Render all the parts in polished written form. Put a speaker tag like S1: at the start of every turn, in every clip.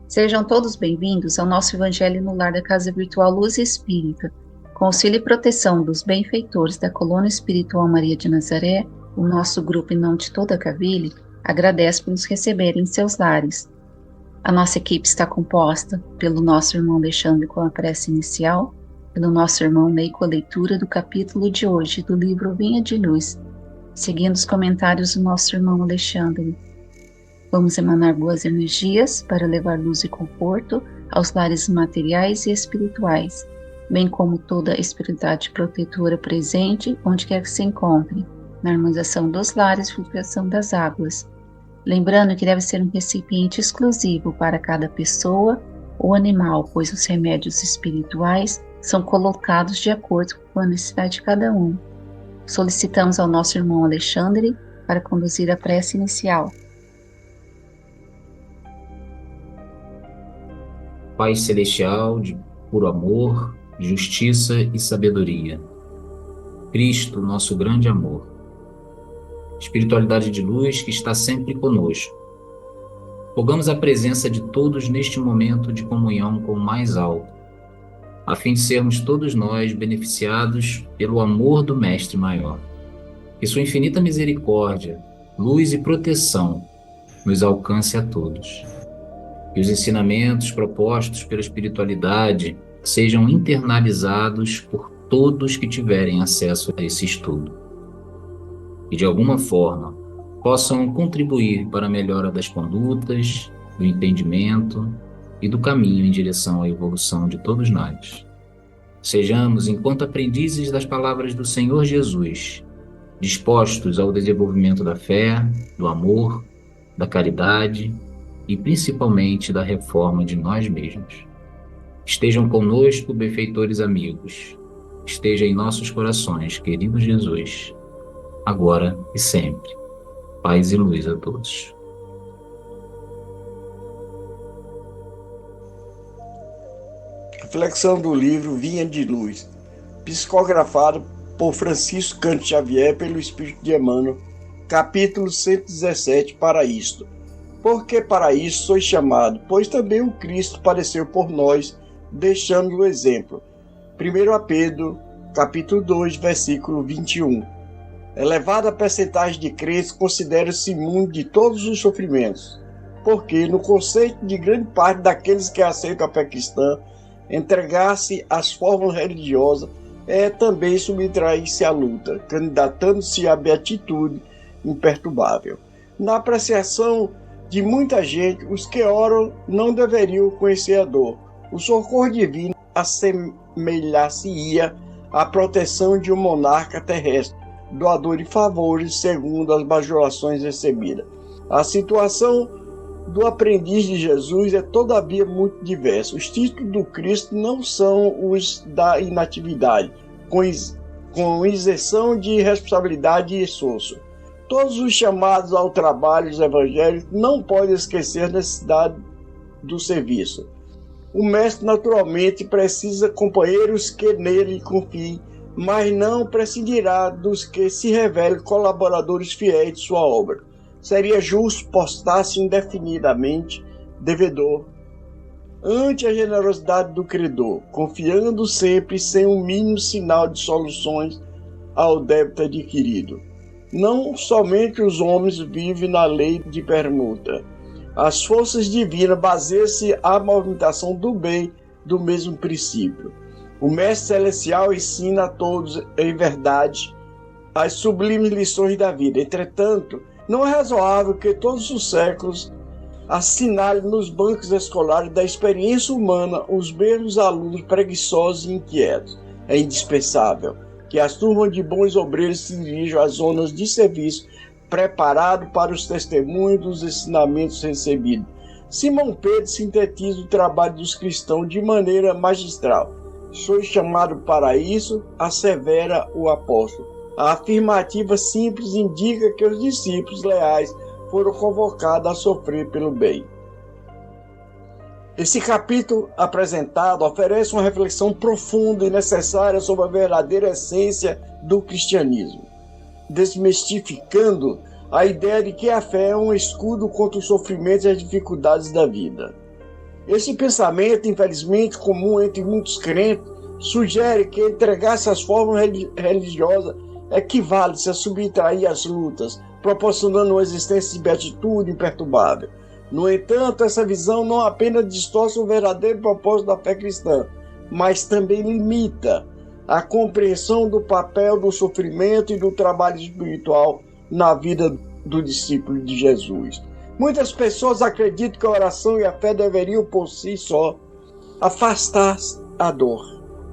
S1: Sejam todos bem-vindos ao nosso Evangelho no Lar da Casa Virtual Luz Espírita. Com auxílio e proteção dos benfeitores da Colônia Espiritual Maria de Nazaré, o nosso grupo em nome de toda a Cavile agradece por nos receberem em seus lares. A nossa equipe está composta pelo nosso irmão Alexandre com a prece inicial, pelo nosso irmão Ney com a leitura do capítulo de hoje do livro Vinha de Luz, seguindo os comentários do nosso irmão Alexandre. Vamos emanar boas energias para levar luz e conforto aos lares materiais e espirituais, bem como toda a espiritualidade protetora presente onde quer que se encontre, na harmonização dos lares e flutuação das águas. Lembrando que deve ser um recipiente exclusivo para cada pessoa ou animal, pois os remédios espirituais são colocados de acordo com a necessidade de cada um. Solicitamos ao nosso irmão Alexandre para conduzir a prece inicial.
S2: Pai Celestial, de puro amor, justiça e sabedoria. Cristo, nosso grande amor. Espiritualidade de luz que está sempre conosco. Rogamos a presença de todos neste momento de comunhão com o mais alto, a fim de sermos todos nós beneficiados pelo amor do Mestre Maior. Que sua infinita misericórdia, luz e proteção nos alcance a todos. Que os ensinamentos propostos pela espiritualidade sejam internalizados por todos que tiverem acesso a esse estudo. E de alguma forma possam contribuir para a melhora das condutas, do entendimento e do caminho em direção à evolução de todos nós. Sejamos, enquanto aprendizes das palavras do Senhor Jesus, dispostos ao desenvolvimento da fé, do amor, da caridade e principalmente da reforma de nós mesmos. Estejam conosco, benfeitores amigos. Esteja em nossos corações, querido Jesus, agora e sempre. Paz e luz a todos.
S3: Reflexão do livro Vinha de Luz, psicografado por Francisco Cândido Xavier pelo Espírito de Emmanuel, capítulo 117, para isto. Porque para isso sois chamado, pois também o Cristo padeceu por nós, deixando o exemplo. 1 Pedro, capítulo 2, versículo 21. Elevada percentagem de crentes considera-se imune de todos os sofrimentos, porque, no conceito de grande parte daqueles que aceitam a fé cristã, entregar-se às fórmulas religiosas é também subtrair-se à luta, candidatando-se à beatitude imperturbável. Na apreciação de muita gente, os que oram não deveriam conhecer a dor. O socorro divino assemelhar-se-ia à proteção de um monarca terrestre, doador de favores segundo as bajulações recebidas. A situação do aprendiz de Jesus é todavia muito diversa. Os títulos do Cristo não são os da inatividade, com isenção de responsabilidade e esforço. Todos os chamados ao trabalho dos evangélicos não podem esquecer a necessidade do serviço. O mestre naturalmente precisa de companheiros que nele confiem, mas não prescindirá dos que se revelem colaboradores fiéis de sua obra. Seria justo postar-se indefinidamente devedor ante a generosidade do credor, confiando sempre sem um mínimo sinal de soluções ao débito adquirido. Não somente os homens vivem na lei de permuta. As forças divinas baseiam-se à movimentação do bem do mesmo princípio. O Mestre Celestial ensina a todos, em verdade, as sublimes lições da vida. Entretanto, não é razoável que todos os séculos assinalem nos bancos escolares da experiência humana os mesmos alunos preguiçosos e inquietos. É indispensável que as turmas de bons obreiros se dirijam às zonas de serviço, preparado para os testemunhos dos ensinamentos recebidos. Simão Pedro sintetiza o trabalho dos cristãos de maneira magistral. Sois chamado para isso, assevera o apóstolo. A afirmativa simples indica que os discípulos leais foram convocados a sofrer pelo bem. Esse capítulo apresentado oferece uma reflexão profunda e necessária sobre a verdadeira essência do cristianismo, desmistificando a ideia de que a fé é um escudo contra os sofrimentos e as dificuldades da vida. Esse pensamento, infelizmente, comum entre muitos crentes, sugere que entregar essas formas religiosas equivale-se a subtrair as lutas, proporcionando uma existência de beatitude imperturbável. No entanto, essa visão não apenas distorce o verdadeiro propósito da fé cristã, mas também limita a compreensão do papel do sofrimento e do trabalho espiritual na vida do discípulo de Jesus. Muitas pessoas acreditam que a oração e a fé deveriam, por si só, afastar a dor,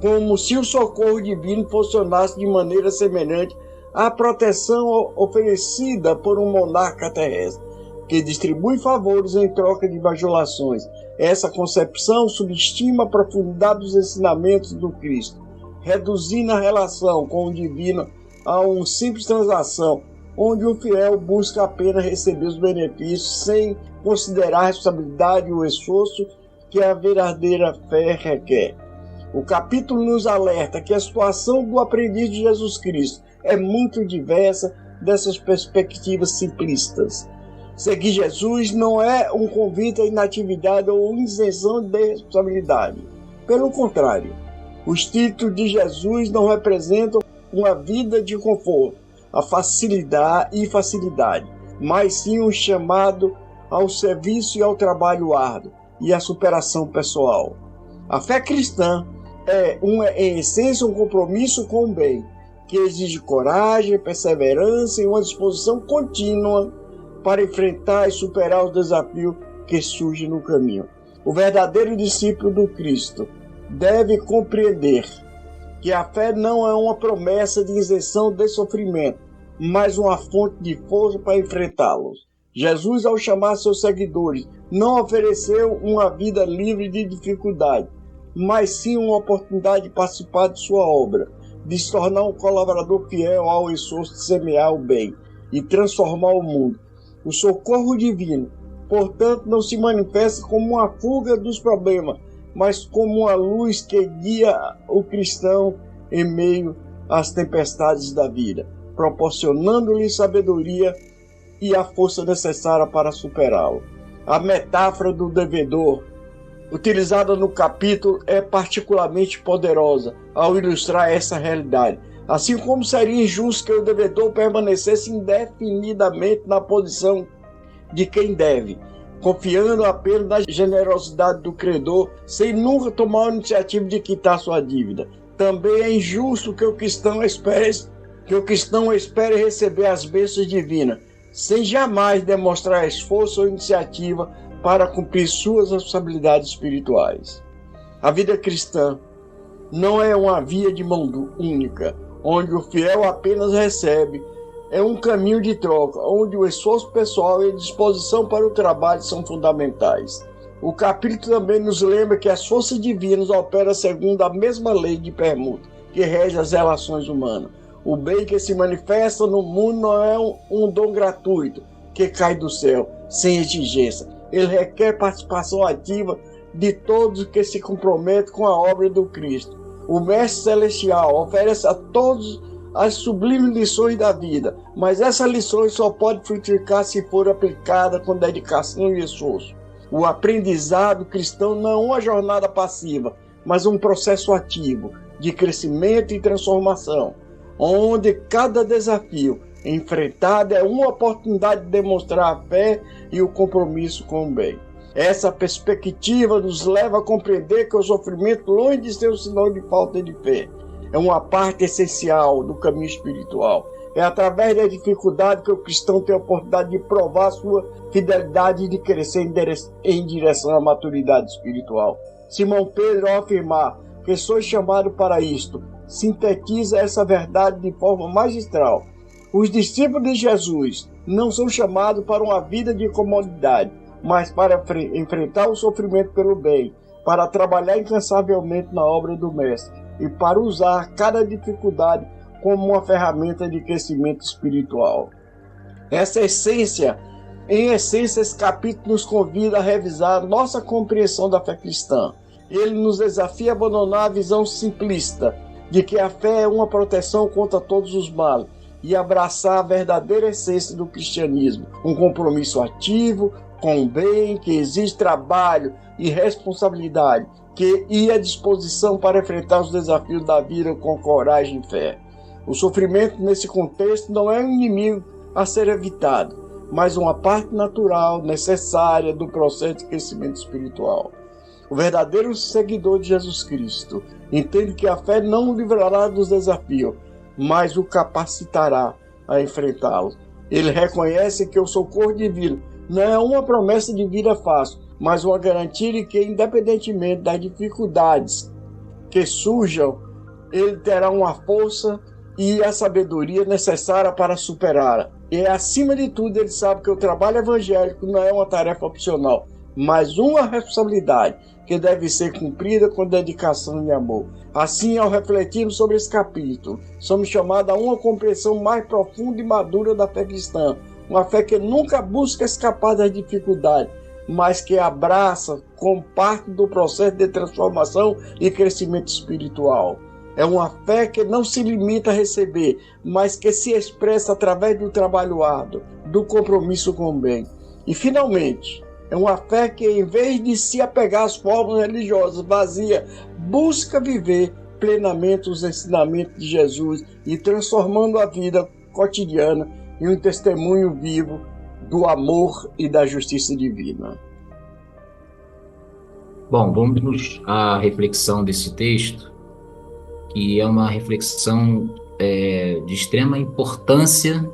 S3: como se o socorro divino funcionasse de maneira semelhante à proteção oferecida por um monarca terrestre, que distribui favores em troca de bajulações. Essa concepção subestima a profundidade dos ensinamentos do Cristo, reduzindo a relação com o divino a uma simples transação, onde o fiel busca apenas receber os benefícios sem considerar a responsabilidade e o esforço que a verdadeira fé requer. O capítulo nos alerta que a situação do aprendiz de Jesus Cristo é muito diversa dessas perspectivas simplistas. Seguir Jesus não é um convite à inatividade ou isenção de responsabilidade. Pelo contrário, os títulos de Jesus não representam uma vida de conforto, a facilidade, mas sim um chamado ao serviço e ao trabalho árduo e à superação pessoal. A fé cristã é, em essência, um compromisso com o bem, que exige coragem, perseverança e uma disposição contínua para enfrentar e superar os desafios que surgem no caminho. O verdadeiro discípulo do Cristo deve compreender que a fé não é uma promessa de isenção de sofrimento, mas uma fonte de força para enfrentá-los. Jesus, ao chamar seus seguidores, não ofereceu uma vida livre de dificuldade, mas sim uma oportunidade de participar de sua obra, de se tornar um colaborador fiel ao esforço de semear o bem e transformar o mundo. O socorro divino, portanto, não se manifesta como uma fuga dos problemas, mas como uma luz que guia o cristão em meio às tempestades da vida, proporcionando-lhe sabedoria e a força necessária para superá-lo. A metáfora do devedor, utilizada no capítulo, é particularmente poderosa ao ilustrar essa realidade. Assim como seria injusto que o devedor permanecesse indefinidamente na posição de quem deve, confiando apenas na generosidade do credor, sem nunca tomar a iniciativa de quitar sua dívida. Também é injusto que o cristão espere receber as bênçãos divinas, sem jamais demonstrar esforço ou iniciativa para cumprir suas responsabilidades espirituais. A vida cristã não é uma via de mão única, onde o fiel apenas recebe. É um caminho de troca, onde o esforço pessoal e a disposição para o trabalho são fundamentais. O capítulo também nos lembra que as forças divinas operam segundo a mesma lei de permuta que rege as relações humanas. O bem que se manifesta no mundo não é um dom gratuito que cai do céu, sem exigência. Ele requer participação ativa de todos que se comprometem com a obra do Cristo. O Mestre Celestial oferece a todos as sublimes lições da vida, mas essas lições só podem frutificar se for aplicada com dedicação e esforço. O aprendizado cristão não é uma jornada passiva, mas um processo ativo de crescimento e transformação, onde cada desafio enfrentado é uma oportunidade de demonstrar a fé e o compromisso com o bem. Essa perspectiva nos leva a compreender que o sofrimento, longe de ser um sinal de falta de fé, é uma parte essencial do caminho espiritual. É através da dificuldade que o cristão tem a oportunidade de provar sua fidelidade e de crescer em direção à maturidade espiritual. Simão Pedro, ao afirmar que sou chamado para isto, sintetiza essa verdade de forma magistral. Os discípulos de Jesus não são chamados para uma vida de comodidade, mas para enfrentar o sofrimento pelo bem, para trabalhar incansavelmente na obra do Mestre e para usar cada dificuldade como uma ferramenta de crescimento espiritual. Em essência, esse capítulo nos convida a revisar nossa compreensão da fé cristã. Ele nos desafia a abandonar a visão simplista de que a fé é uma proteção contra todos os males e abraçar a verdadeira essência do cristianismo, um compromisso ativo com o bem, que exige trabalho e responsabilidade, e a disposição para enfrentar os desafios da vida com coragem e fé. O sofrimento nesse contexto não é um inimigo a ser evitado, mas uma parte natural, necessária do processo de crescimento espiritual. O verdadeiro seguidor de Jesus Cristo entende que a fé não o livrará dos desafios, mas o capacitará a enfrentá-los. Ele reconhece que o socorro divino não é uma promessa de vida fácil, mas uma garantia de que, independentemente das dificuldades que surjam, ele terá uma força e a sabedoria necessária para superá-la. E, acima de tudo, ele sabe que o trabalho evangélico não é uma tarefa opcional, mas uma responsabilidade que deve ser cumprida com dedicação e amor. Assim, ao refletirmos sobre esse capítulo, somos chamados a uma compreensão mais profunda e madura da fé cristã, uma fé que nunca busca escapar das dificuldades, mas que abraça como parte do processo de transformação e crescimento espiritual. É uma fé que não se limita a receber, mas que se expressa através do trabalho árduo, do compromisso com o bem. E, finalmente, é uma fé que, em vez de se apegar às formas religiosas vazias, busca viver plenamente os ensinamentos de Jesus e transformando a vida cotidiana em um testemunho vivo do amor e da justiça divina.
S2: Bom, vamos à reflexão desse texto, que é uma reflexão de extrema importância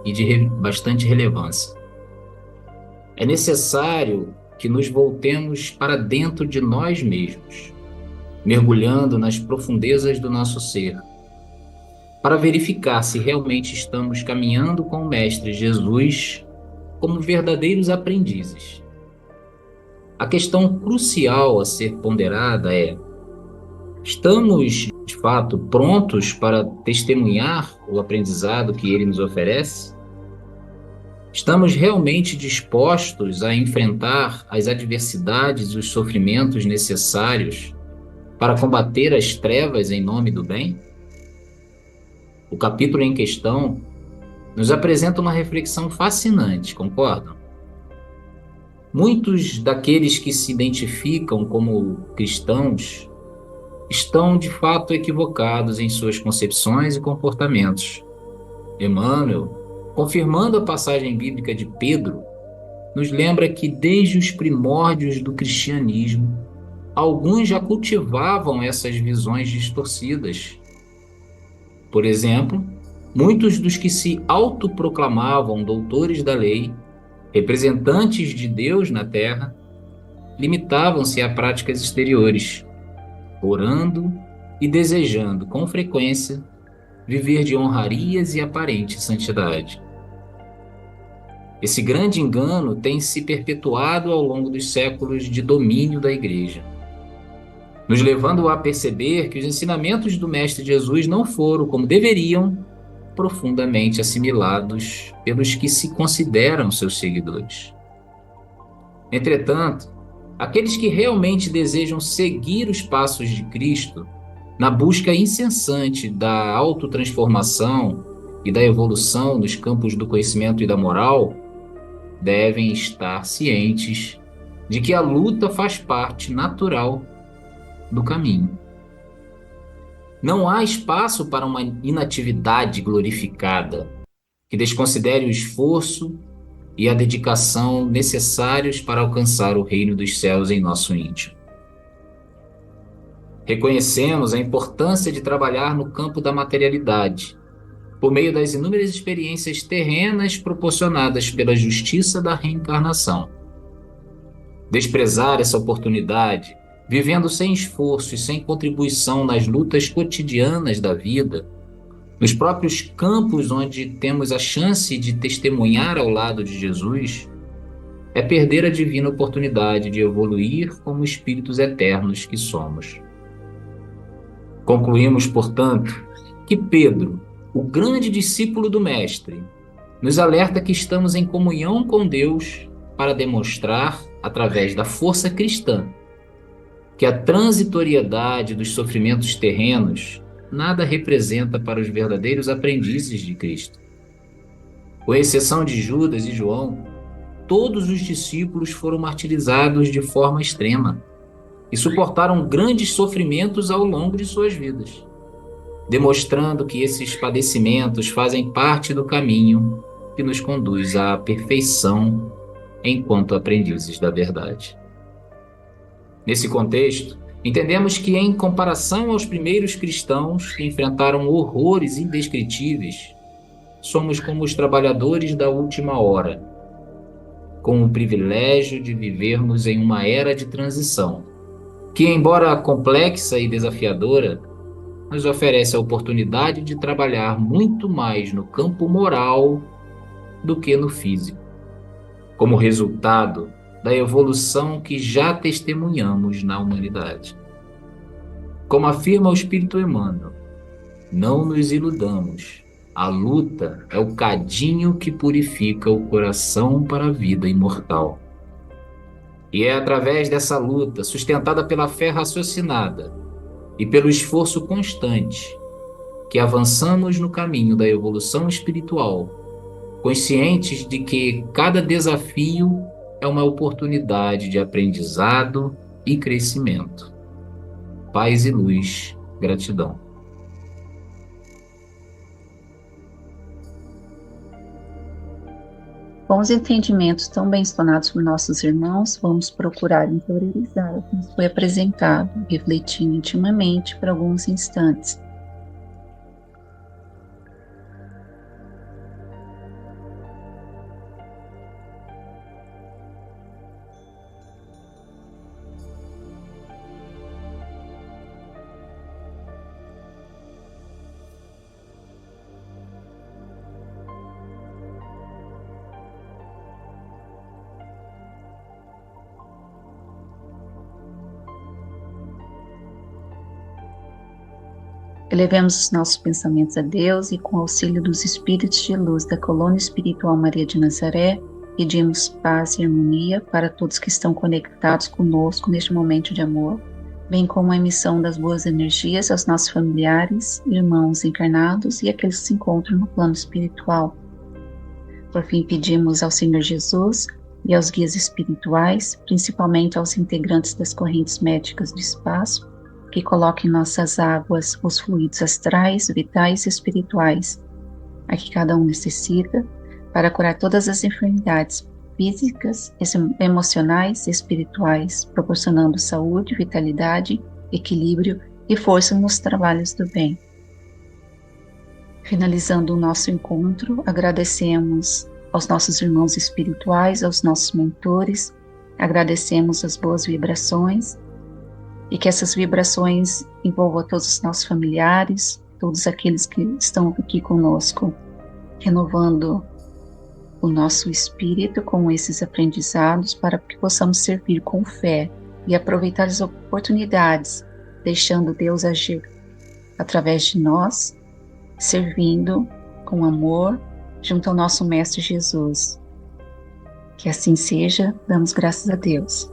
S2: e de bastante relevância. É necessário que nos voltemos para dentro de nós mesmos, mergulhando nas profundezas do nosso ser, para verificar se realmente estamos caminhando com o Mestre Jesus como verdadeiros aprendizes. A questão crucial a ser ponderada é: estamos, de fato, prontos para testemunhar o aprendizado que ele nos oferece? Estamos realmente dispostos a enfrentar as adversidades e os sofrimentos necessários para combater as trevas em nome do bem? O capítulo em questão nos apresenta uma reflexão fascinante, concordam? Muitos daqueles que se identificam como cristãos estão de fato equivocados em suas concepções e comportamentos. Emmanuel, confirmando a passagem bíblica de Pedro, nos lembra que desde os primórdios do cristianismo, alguns já cultivavam essas visões distorcidas. Por exemplo, muitos dos que se autoproclamavam doutores da lei, representantes de Deus na terra, limitavam-se a práticas exteriores, orando e desejando com frequência viver de honrarias e aparente santidade. Esse grande engano tem se perpetuado ao longo dos séculos de domínio da Igreja, nos levando a perceber que os ensinamentos do Mestre Jesus não foram, como deveriam, profundamente assimilados pelos que se consideram seus seguidores. Entretanto, aqueles que realmente desejam seguir os passos de Cristo, na busca incessante da autotransformação e da evolução nos campos do conhecimento e da moral, devem estar cientes de que a luta faz parte natural do caminho. Não há espaço para uma inatividade glorificada que desconsidere o esforço e a dedicação necessários para alcançar o reino dos céus em nosso íntimo. Reconhecemos a importância de trabalhar no campo da materialidade, por meio das inúmeras experiências terrenas proporcionadas pela justiça da reencarnação. Desprezar essa oportunidade, vivendo sem esforço e sem contribuição nas lutas cotidianas da vida, nos próprios campos onde temos a chance de testemunhar ao lado de Jesus, é perder a divina oportunidade de evoluir como espíritos eternos que somos. Concluímos, portanto, que Pedro, o grande discípulo do Mestre, nos alerta que estamos em comunhão com Deus para demonstrar, através da força cristã, que a transitoriedade dos sofrimentos terrenos nada representa para os verdadeiros aprendizes de Cristo. Com exceção de Judas e João, todos os discípulos foram martirizados de forma extrema e suportaram grandes sofrimentos ao longo de suas vidas, demonstrando que esses padecimentos fazem parte do caminho que nos conduz à perfeição enquanto aprendizes da verdade. Nesse contexto, entendemos que, em comparação aos primeiros cristãos que enfrentaram horrores indescritíveis, somos como os trabalhadores da última hora, com o privilégio de vivermos em uma era de transição, que, embora complexa e desafiadora, nos oferece a oportunidade de trabalhar muito mais no campo moral do que no físico, como resultado da evolução que já testemunhamos na humanidade. Como afirma o Espírito Emmanuel, não nos iludamos, a luta é o cadinho que purifica o coração para a vida imortal. E é através dessa luta, sustentada pela fé raciocinada e pelo esforço constante, que avançamos no caminho da evolução espiritual, conscientes de que cada desafio é uma oportunidade de aprendizado e crescimento. Paz e luz, gratidão.
S1: Com os entendimentos tão bem explanados por nossos irmãos, vamos procurar interiorizar o que nos foi apresentado, refletindo intimamente por alguns instantes. Elevemos os nossos pensamentos a Deus e, com o auxílio dos Espíritos de Luz da Colônia Espiritual Maria de Nazaré, pedimos paz e harmonia para todos que estão conectados conosco neste momento de amor, bem como a emissão das boas energias aos nossos familiares, irmãos encarnados e aqueles que se encontram no plano espiritual. Por fim, pedimos ao Senhor Jesus e aos guias espirituais, principalmente aos integrantes das correntes médicas do espaço, que coloque em nossas águas os fluidos astrais, vitais e espirituais, a que cada um necessita, para curar todas as enfermidades físicas, emocionais e espirituais, proporcionando saúde, vitalidade, equilíbrio e força nos trabalhos do bem. Finalizando o nosso encontro, agradecemos aos nossos irmãos espirituais, aos nossos mentores, agradecemos as boas vibrações, e que essas vibrações envolvam todos os nossos familiares, todos aqueles que estão aqui conosco, renovando o nosso espírito com esses aprendizados para que possamos servir com fé e aproveitar as oportunidades, deixando Deus agir através de nós, servindo com amor junto ao nosso Mestre Jesus. Que assim seja, damos graças a Deus.